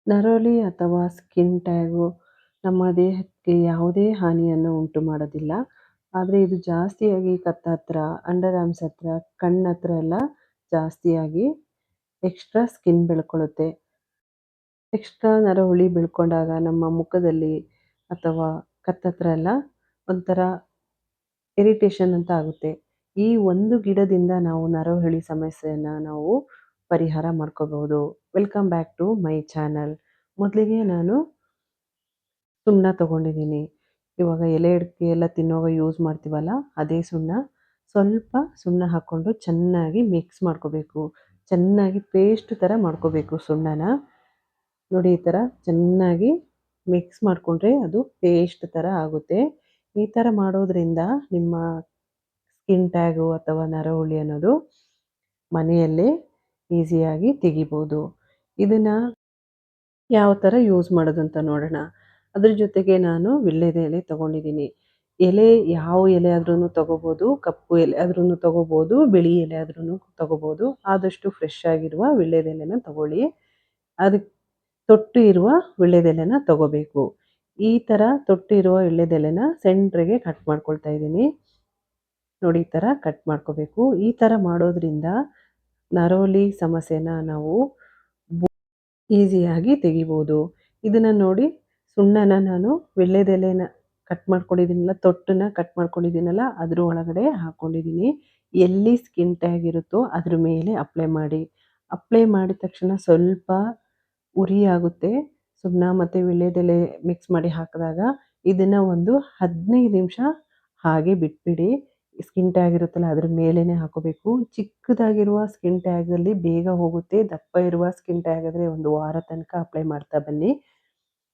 ನರೊಲಿ ಅಥವಾ skin tag ನಮ್ಮ ದೇಹಕ್ಕೆ ಯಾವುದೇ ಹಾನಿಯನ್ನು ಉಂಟು ಮಾಡೋದಿಲ್ಲ. ಆದರೆ ಇದು ಜಾಸ್ತಿಯಾಗಿ ಕತ್ತತ್ರ, ಅಂಡರ್ ಆರ್ಮ್ಸ್ ಹತ್ರ, ಕಣ್ಣತ್ರ ಎಲ್ಲ ಜಾಸ್ತಿಯಾಗಿ ಎಕ್ಸ್ಟ್ರಾ ಸ್ಕಿನ್ ಬೆಳ್ಕೊಳ್ಳುತ್ತೆ. ಎಕ್ಸ್ಟ್ರಾ ನರಹುಳಿ ಬೆಳ್ಕೊಂಡಾಗ ನಮ್ಮ ಮುಖದಲ್ಲಿ ಅಥವಾ ಕತ್ತತ್ರ ಎಲ್ಲ ಒಂಥರ ಇರಿಟೇಷನ್ ಅಂತ ಆಗುತ್ತೆ. ಈ ಒಂದು ಗಿಡದಿಂದ ನಾವು ನರಹುಳಿ ಸಮಸ್ಯೆಯನ್ನು ನಾವು ಪರಿಹಾರ ಮಾಡ್ಕೋಬಹುದು. Welcome back to my channel. ಮೊದಲಿಗೆ ನಾನು ಸುಣ್ಣ ತಗೊಂಡಿದ್ದೀನಿ. ಇವಾಗ ಎಲೆ ಅಡಿಕೆ ಎಲ್ಲ ತಿನ್ನುವಾಗ ಯೂಸ್ ಮಾಡ್ತೀವಲ್ಲ ಅದೇ ಸುಣ್ಣ. ಸ್ವಲ್ಪ ಸುಣ್ಣ ಹಾಕ್ಕೊಂಡು ಚೆನ್ನಾಗಿ ಮಿಕ್ಸ್ ಮಾಡ್ಕೋಬೇಕು. ಚೆನ್ನಾಗಿ ಪೇಸ್ಟ್ ಥರ ಮಾಡ್ಕೋಬೇಕು ಸುಣ್ಣನ. ನೋಡಿ ಈ ಥರ ಚೆನ್ನಾಗಿ ಮಿಕ್ಸ್ ಮಾಡಿಕೊಂಡ್ರೆ ಅದು ಪೇಸ್ಟ್ ಥರ ಆಗುತ್ತೆ. ಈ ಥರ ಮಾಡೋದ್ರಿಂದ ನಿಮ್ಮ ಸ್ಕಿನ್ ಟ್ಯಾಗು ಅಥವಾ ನರಹುಳಿ ಅನ್ನೋದು ಮನೆಯಲ್ಲೇ ಈಸಿಯಾಗಿ ತೆಗಿಬೋದು. ಇದನ್ನು ಯಾವ ಥರ ಯೂಸ್ ಮಾಡೋದಂತ ನೋಡೋಣ. ಅದ್ರ ಜೊತೆಗೆ ನಾನು ವೀಳ್ಯದೆಲೆ ತೊಗೊಂಡಿದ್ದೀನಿ. ಎಲೆ ಯಾವ ಎಲೆ ಆದ್ರೂ ತೊಗೋಬೋದು. ಕಪ್ಪು ಎಲೆ ಆದ್ರೂ ತೊಗೋಬೋದು, ಬಿಳಿ ಎಲೆ ಆದ್ರೂ ತೊಗೋಬೋದು. ಆದಷ್ಟು ಫ್ರೆಶ್ ಆಗಿರುವ ವೀಳ್ಯದೆಲೆನ ತೊಗೊಳ್ಳಿ. ಅದಕ್ಕೆ ತೊಟ್ಟು ಇರುವ ವೀಳ್ಯದೆಲೆನ ತೊಗೋಬೇಕು. ಈ ಥರ ತೊಟ್ಟು ಇರುವ ವೀಳ್ಯದೆಲೆನ ಸೆಂಟ್ರಿಗೆ ಕಟ್ ಮಾಡ್ಕೊಳ್ತಾ ಇದ್ದೀನಿ. ನೋಡಿ ಈ ಥರ ಕಟ್ ಮಾಡ್ಕೋಬೇಕು. ಈ ಥರ ಮಾಡೋದ್ರಿಂದ ನರಹುಳಿ ಸಮಸ್ಯೆನ ನಾವು ಈಸಿಯಾಗಿ ತೆಗಿಬೋದು. ಇದನ್ನು ನೋಡಿ ಸುಣ್ಣನ ನಾನು ವೀಳ್ಯದೆಲೆನ ಕಟ್ ಮಾಡ್ಕೊಂಡಿದ್ದೀನಲ್ಲ, ತೊಟ್ಟನ್ನ ಕಟ್ ಮಾಡ್ಕೊಂಡಿದ್ದೀನಲ್ಲ ಅದ್ರ ಒಳಗಡೆ ಹಾಕ್ಕೊಂಡಿದ್ದೀನಿ. ಎಲ್ಲಿ ಸ್ಕಿನ್ ಟ್ಯಾಗ್ ಇರುತ್ತೋ ಅದ್ರ ಮೇಲೆ ಅಪ್ಲೈ ಮಾಡಿ. ಅಪ್ಲೈ ಮಾಡಿದ ತಕ್ಷಣ ಸ್ವಲ್ಪ ಉರಿ ಆಗುತ್ತೆ. ಸುಣ್ಣ ಮತ್ತು ವೀಳ್ಯದೆಲೆ ಮಿಕ್ಸ್ ಮಾಡಿ ಹಾಕಿದಾಗ ಇದನ್ನು ಒಂದು 15 ನಿಮಿಷ ಹಾಗೆ ಬಿಟ್ಬಿಡಿ. ಸ್ಕಿನ್ ಟ್ಯಾಗ್ ಇರುತ್ತಲ್ಲ ಅದ್ರ ಮೇಲೇ ಹಾಕೋಬೇಕು. ಚಿಕ್ಕದಾಗಿರುವ ಸ್ಕಿನ್ ಟ್ಯಾಗಲ್ಲಿ ಬೇಗ ಹೋಗುತ್ತೆ. ದಪ್ಪ ಇರುವ ಸ್ಕಿನ್ ಟ್ಯಾಗ್ ಆದರೆ ಒಂದು ವಾರ ತನಕ ಅಪ್ಲೈ ಮಾಡ್ತಾ ಬನ್ನಿ.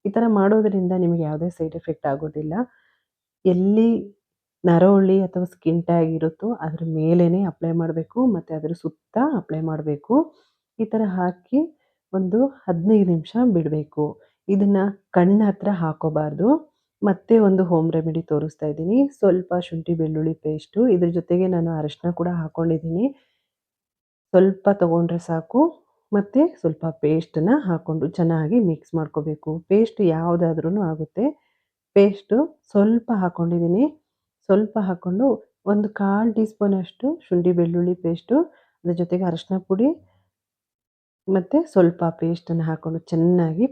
ಈ ಥರ ಮಾಡೋದ್ರಿಂದ ನಿಮಗೆ ಯಾವುದೇ ಸೈಡ್ ಎಫೆಕ್ಟ್ ಆಗೋದಿಲ್ಲ. ಎಲ್ಲಿ ನರಹುಳಿ ಅಥವಾ ಸ್ಕಿನ್ ಟ್ಯಾಗ್ ಇರುತ್ತೋ ಅದ್ರ ಮೇಲೇ ಅಪ್ಲೈ ಮಾಡಬೇಕು ಮತ್ತು ಅದ್ರ ಸುತ್ತ ಅಪ್ಲೈ ಮಾಡಬೇಕು. ಈ ಥರ ಹಾಕಿ ಒಂದು 15 ನಿಮಿಷ ಬಿಡಬೇಕು. ಇದನ್ನು ಕಣ್ಣ ಹತ್ರ ಹಾಕೋಬಾರ್ದು. ಮತ್ತೆ ಒಂದು ಹೋಮ್ ರೆಮಿಡಿ ತೋರಿಸ್ತಾ ಇದ್ದೀನಿ. ಸ್ವಲ್ಪ ಶುಂಠಿ ಬೆಳ್ಳುಳ್ಳಿ ಪೇಸ್ಟು, ಇದ್ರ ಜೊತೆಗೆ ನಾನು ಅರಿಶಿನ ಕೂಡ ಹಾಕ್ಕೊಂಡಿದ್ದೀನಿ. ಸ್ವಲ್ಪ ತೊಗೊಂಡ್ರೆ ಸಾಕು. ಮತ್ತು ಸ್ವಲ್ಪ ಪೇಸ್ಟನ್ನು ಹಾಕ್ಕೊಂಡು ಚೆನ್ನಾಗಿ ಮಿಕ್ಸ್ ಮಾಡ್ಕೋಬೇಕು. ಪೇಸ್ಟ್ ಯಾವುದಾದ್ರೂ ಆಗುತ್ತೆ. ಪೇಸ್ಟು ಸ್ವಲ್ಪ ಹಾಕ್ಕೊಂಡಿದ್ದೀನಿ. ಸ್ವಲ್ಪ ಹಾಕ್ಕೊಂಡು ಒಂದು 1/4 ಟೀ ಸ್ಪೂನಷ್ಟು ಶುಂಠಿ ಬೆಳ್ಳುಳ್ಳಿ ಪೇಸ್ಟು, ಅದ್ರ ಜೊತೆಗೆ ಅರಿಶಿನ ಪುಡಿ ಮತ್ತು ಸ್ವಲ್ಪ ಪೇಸ್ಟನ್ನು ಹಾಕ್ಕೊಂಡು ಚೆನ್ನಾಗಿ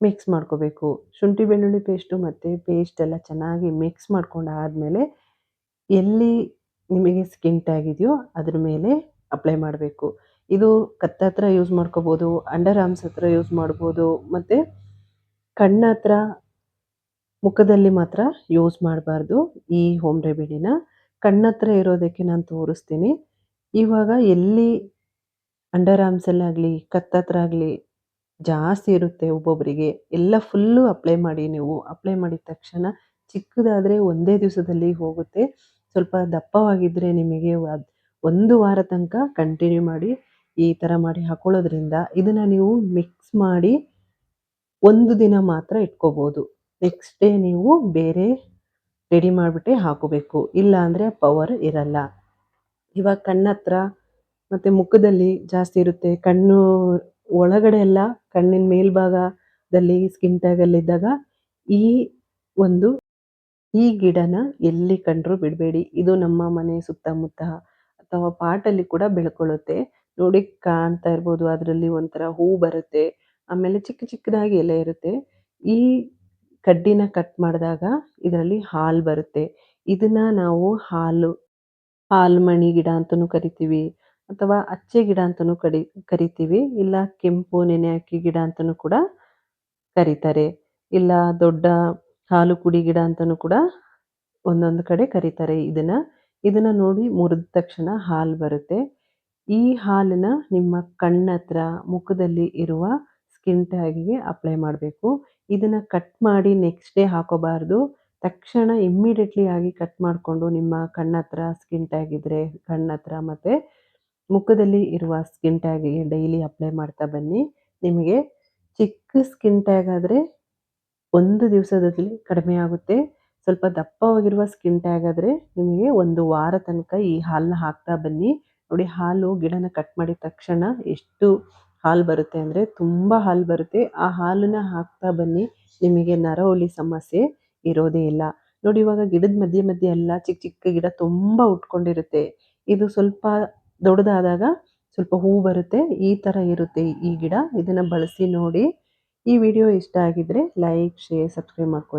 ಮಿಕ್ಸ್ ಮಾಡ್ಕೋಬೇಕು. ಶುಂಠಿ ಬೆಳ್ಳುಳ್ಳಿ ಪೇಸ್ಟು ಮತ್ತು ಪೇಸ್ಟ್ ಎಲ್ಲ ಚೆನ್ನಾಗಿ ಮಿಕ್ಸ್ ಮಾಡ್ಕೊಂಡು ಆದಮೇಲೆ ಎಲ್ಲಿ ನಿಮಗೆ ಸ್ಕಿನ್ ಟ್ಯಾಗ್ ಇದೆಯೋ ಅದ್ರ ಮೇಲೆ ಅಪ್ಲೈ ಮಾಡಬೇಕು. ಇದು ಕತ್ತತ್ರ ಯೂಸ್ ಮಾಡ್ಕೋಬೋದು, ಅಂಡರ್ ಆರ್ಮ್ಸ್ ಹತ್ರ ಯೂಸ್ ಮಾಡ್ಬೋದು, ಮತ್ತು ಕಣ್ಣ ಹತ್ರ, ಮುಖದಲ್ಲಿ ಮಾತ್ರ ಯೂಸ್ ಮಾಡಬಾರ್ದು ಈ ಹೋಮ್ ರೆಮಿಡಿನ. ಕಣ್ಣತ್ರ ಇರೋದಕ್ಕೆ ನಾನು ತೋರಿಸ್ತೀನಿ. ಇವಾಗ ಎಲ್ಲಿ ಅಂಡರ್ ಆರ್ಮ್ಸಲ್ಲಾಗಲಿ ಕತ್ತತ್ರ ಆಗಲಿ ಜಾಸ್ತಿ ಇರುತ್ತೆ ಒಬ್ಬೊಬ್ಬರಿಗೆ, ಎಲ್ಲ ಫುಲ್ಲು ಅಪ್ಲೈ ಮಾಡಿ. ನೀವು ಅಪ್ಲೈ ಮಾಡಿದ ತಕ್ಷಣ ಚಿಕ್ಕದಾದರೆ ಒಂದೇ ದಿವಸದಲ್ಲಿ ಹೋಗುತ್ತೆ. ಸ್ವಲ್ಪ ದಪ್ಪವಾಗಿದ್ದರೆ ನಿಮಗೆ ಒಂದು ವಾರ ತನಕ ಕಂಟಿನ್ಯೂ ಮಾಡಿ. ಈ ಥರ ಮಾಡಿ ಹಾಕೊಳ್ಳೋದ್ರಿಂದ ಇದನ್ನು ನೀವು ಮಿಕ್ಸ್ ಮಾಡಿ ಒಂದು ದಿನ ಮಾತ್ರ ಇಟ್ಕೋಬೋದು. ನೆಕ್ಸ್ಟ್ ಡೇ ನೀವು ಬೇರೆ ರೆಡಿ ಮಾಡಿಬಿಟ್ಟೆ ಹಾಕೋಬೇಕು. ಇಲ್ಲ ಅಂದರೆ ಪವರ್ ಇರಲ್ಲ. ಇವಾಗ ಕಣ್ಣತ್ರ ಮತ್ತು ಮುಖದಲ್ಲಿ ಜಾಸ್ತಿ ಇರುತ್ತೆ. ಕಣ್ಣು ಒಳಗಡೆ ಎಲ್ಲ ಕಣ್ಣಿನ ಮೇಲ್ಭಾಗದಲ್ಲಿ ಸ್ಕಿನ್ ಟ್ಯಾಗಲ್ಲಿದ್ದಾಗ ಈ ಒಂದು ಈ ಗಿಡನ ಎಲ್ಲಿ ಕಂಡ್ರೂ ಬಿಡಬೇಡಿ. ಇದು ನಮ್ಮ ಮನೆ ಸುತ್ತಮುತ್ತ ಅಥವಾ ಪಾಟಲ್ಲಿ ಕೂಡ ಬೆಳ್ಕೊಳ್ಳುತ್ತೆ. ನೋಡಿ ಕಾಣ್ತಾ ಇರ್ಬೋದು, ಅದರಲ್ಲಿ ಒಂಥರ ಹೂ ಬರುತ್ತೆ. ಆಮೇಲೆ ಚಿಕ್ಕ ಚಿಕ್ಕದಾಗಿ ಎಲೆ ಇರುತ್ತೆ. ಈ ಕಡ್ಡಿನ ಕಟ್ ಮಾಡಿದಾಗ ಇದರಲ್ಲಿ ಹಾಲು ಬರುತ್ತೆ. ಇದನ್ನು ನಾವು ಹಾಲ್ಮಣಿ ಗಿಡ ಅಂತಲೂ ಕರಿತೀವಿ, ಅಥವಾ ಅಚ್ಚೆ ಗಿಡ ಅಂತಲೂ ಕರಿತೀವಿ. ಇಲ್ಲ ಕೆಂಪು ನೆನೆ ಅಕ್ಕಿ ಗಿಡ ಅಂತಲೂ ಕೂಡ ಕರೀತಾರೆ. ಇಲ್ಲ ದೊಡ್ಡ ಹಾಲು ಕುಡಿ ಗಿಡ ಅಂತಲೂ ಕೂಡ ಒಂದೊಂದು ಕಡೆ ಕರೀತಾರೆ ಇದನ್ನು ನೋಡಿ ಮುರಿದ ತಕ್ಷಣ ಹಾಲು ಬರುತ್ತೆ. ಈ ಹಾಲನ್ನ ನಿಮ್ಮ ಕಣ್ಣತ್ರ, ಮುಖದಲ್ಲಿ ಇರುವ ಸ್ಕಿನ್ ಟ್ಯಾಗಿಗೆ ಅಪ್ಲೈ ಮಾಡಬೇಕು. ಇದನ್ನು ಕಟ್ ಮಾಡಿ ನೆಕ್ಸ್ಟ್ ಡೇ ಹಾಕೋಬಾರ್ದು. ತಕ್ಷಣ ಇಮ್ಮಿಡಿಯೇಟ್ಲಿ ಆಗಿ ಕಟ್ ಮಾಡಿಕೊಂಡು ನಿಮ್ಮ ಕಣ್ಣತ್ರ ಸ್ಕಿನ್ ಟ್ಯಾಗ್ ಇದ್ದರೆ ಕಣ್ಣತ್ರ ಮತ್ತು ಮುಖದಲ್ಲಿ ಇರುವ ಸ್ಕಿನ್ ಟ್ಯಾಗಿಗೆ ಡೈಲಿ ಅಪ್ಲೈ ಮಾಡ್ತಾ ಬನ್ನಿ. ನಿಮಗೆ ಚಿಕ್ಕ ಸ್ಕಿನ್ ಟ್ಯಾಗ್ ಆದರೆ ಒಂದು ದಿವಸದಲ್ಲಿ ಕಡಿಮೆ ಆಗುತ್ತೆ. ಸ್ವಲ್ಪ ದಪ್ಪವಾಗಿರುವ ಸ್ಕಿನ್ ಟ್ಯಾಗ್ ಆದರೆ ನಿಮಗೆ ಒಂದು ವಾರ ತನಕ ಈ ಹಾಲನ್ನ ಹಾಕ್ತಾ ಬನ್ನಿ. ನೋಡಿ ಹಾಲು ಗಿಡನ ಕಟ್ ಮಾಡಿದ ತಕ್ಷಣ ಎಷ್ಟು ಹಾಲು ಬರುತ್ತೆ ಅಂದರೆ ತುಂಬ ಹಾಲು ಬರುತ್ತೆ. ಆ ಹಾಲನ್ನ ಹಾಕ್ತಾ ಬನ್ನಿ, ನಿಮಗೆ ನರಹುಲಿ ಸಮಸ್ಯೆ ಇರೋದೇ ಇಲ್ಲ. ನೋಡಿ ಇವಾಗ ಗಿಡದ ಮಧ್ಯೆ ಮಧ್ಯೆ ಎಲ್ಲ ಚಿಕ್ಕ ಚಿಕ್ಕ ಗಿಡ ತುಂಬ ಉಟ್ಕೊಂಡಿರುತ್ತೆ. ಇದು ಸ್ವಲ್ಪ ದೊಡ್ಡದಾದಾಗ ಸ್ವಲ್ಪ ಹೂ ಬರುತ್ತೆ. ಈ ಥರ ಇರುತ್ತೆ ಈ ಗಿಡ. ಇದನ್ನು ಬಳಸಿ ನೋಡಿ. ಈ ವಿಡಿಯೋ ಇಷ್ಟ ಆಗಿದ್ರೆ ಲೈಕ್, ಶೇರ್, ಸಬ್ಸ್ಕ್ರೈಬ್ ಮಾಡ್ಕೊಳ್ಳಿ.